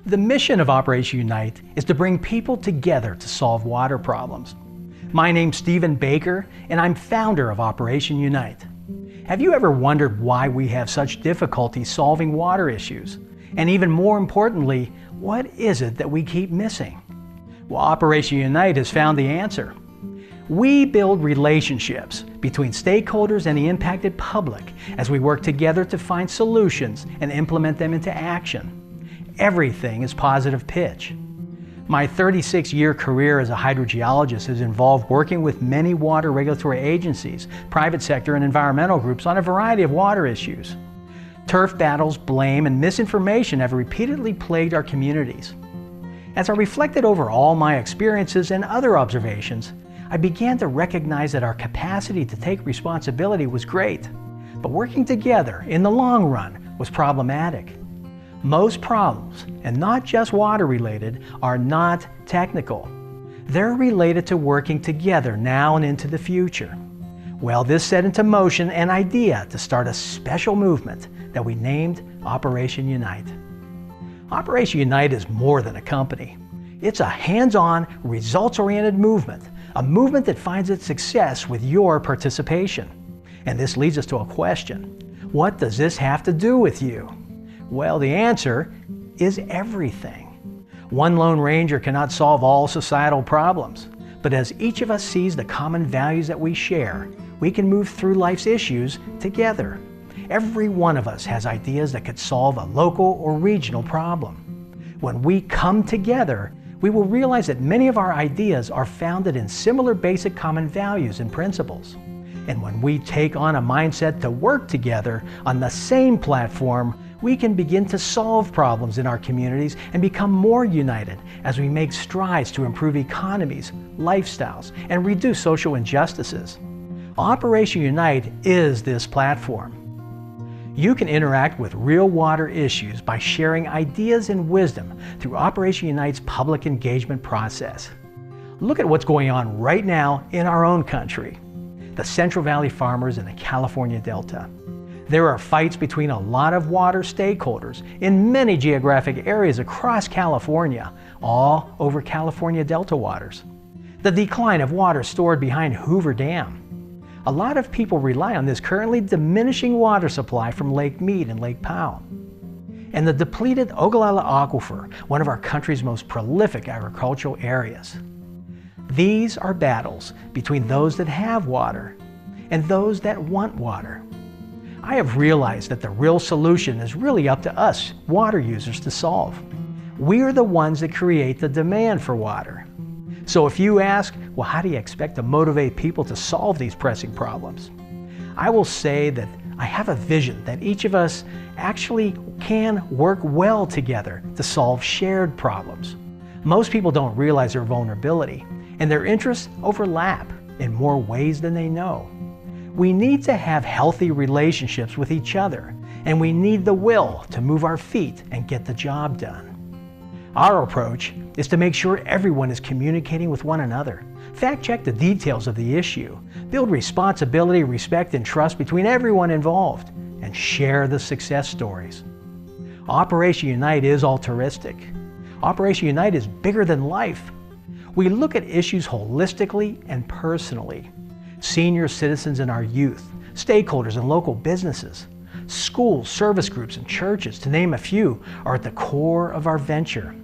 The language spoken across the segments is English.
The mission of Operation Unite is to bring people together to solve water problems. My name's Stephen Baker, and I'm founder of Operation Unite. Have you ever wondered why we have such difficulty solving water issues? And even more importantly, what is it that we keep missing? Well, Operation Unite has found the answer. We build relationships between stakeholders and the impacted public as we work together to find solutions and implement them into action. Everything is positive pitch. My 36-year career as a hydrogeologist has involved working with many water regulatory agencies, private sector, and environmental groups on a variety of water issues. Turf battles, blame, and misinformation have repeatedly plagued our communities. As I reflected over all my experiences and other observations, I began to recognize that our capacity to take responsibility was great, but working together in the long run was problematic. Most problems, and not just water related, are not technical. They're related to working together now and into the future. Well, this set into motion an idea to start a special movement that we named Operation Unite. Operation Unite is more than a company. It's a hands-on, results-oriented movement, a movement that finds its success with your participation. And this leads us to a question. What does this have to do with you? Well, the answer is everything. One lone ranger cannot solve all societal problems, but as each of us sees the common values that we share, we can move through life's issues together. Every one of us has ideas that could solve a local or regional problem. When we come together, we will realize that many of our ideas are founded in similar basic common values and principles. And when we take on a mindset to work together on the same platform, we can begin to solve problems in our communities and become more united as we make strides to improve economies, lifestyles, and reduce social injustices. Operation Unite is this platform. You can interact with real water issues by sharing ideas and wisdom through Operation Unite's public engagement process. Look at what's going on right now in our own country. The Central Valley farmers in the California Delta. There are fights between a lot of water stakeholders in many geographic areas across California, all over California Delta waters. The decline of water stored behind Hoover Dam. A lot of people rely on this currently diminishing water supply from Lake Mead and Lake Powell. And the depleted Ogallala Aquifer, one of our country's most prolific agricultural areas. These are battles between those that have water and those that want water. I have realized that the real solution is really up to us, water users, to solve. We are the ones that create the demand for water. So if you ask, well, how do you expect to motivate people to solve these pressing problems? I will say that I have a vision that each of us actually can work well together to solve shared problems. Most people don't realize their vulnerability, and their interests overlap in more ways than they know. We need to have healthy relationships with each other, and we need the will to move our feet and get the job done. Our approach is to make sure everyone is communicating with one another, fact-check the details of the issue, build responsibility, respect, and trust between everyone involved, and share the success stories. Operation Unite is altruistic. Operation Unite is bigger than life. We look at issues holistically and personally. Senior citizens and our youth, stakeholders and local businesses, schools, service groups, and churches, to name a few, are at the core of our venture.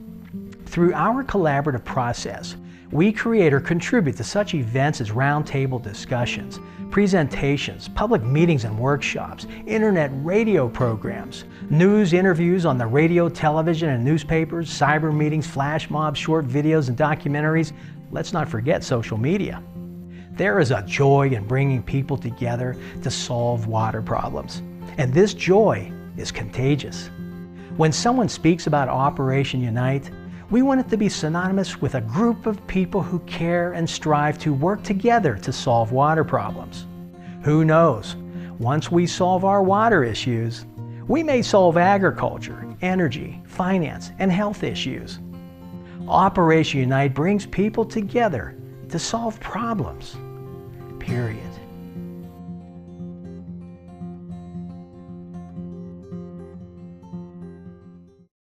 Through our collaborative process, we create or contribute to such events as roundtable discussions, presentations, public meetings and workshops, internet radio programs, news interviews on the radio, television, and newspapers, cyber meetings, flash mobs, short videos, and documentaries. Let's not forget social media. There is a joy in bringing people together to solve water problems, and this joy is contagious. When someone speaks about Operation Unite, we want it to be synonymous with a group of people who care and strive to work together to solve water problems. Who knows? Once we solve our water issues, we may solve agriculture, energy, finance, and health issues. Operation Unite brings people together to solve problems. Period.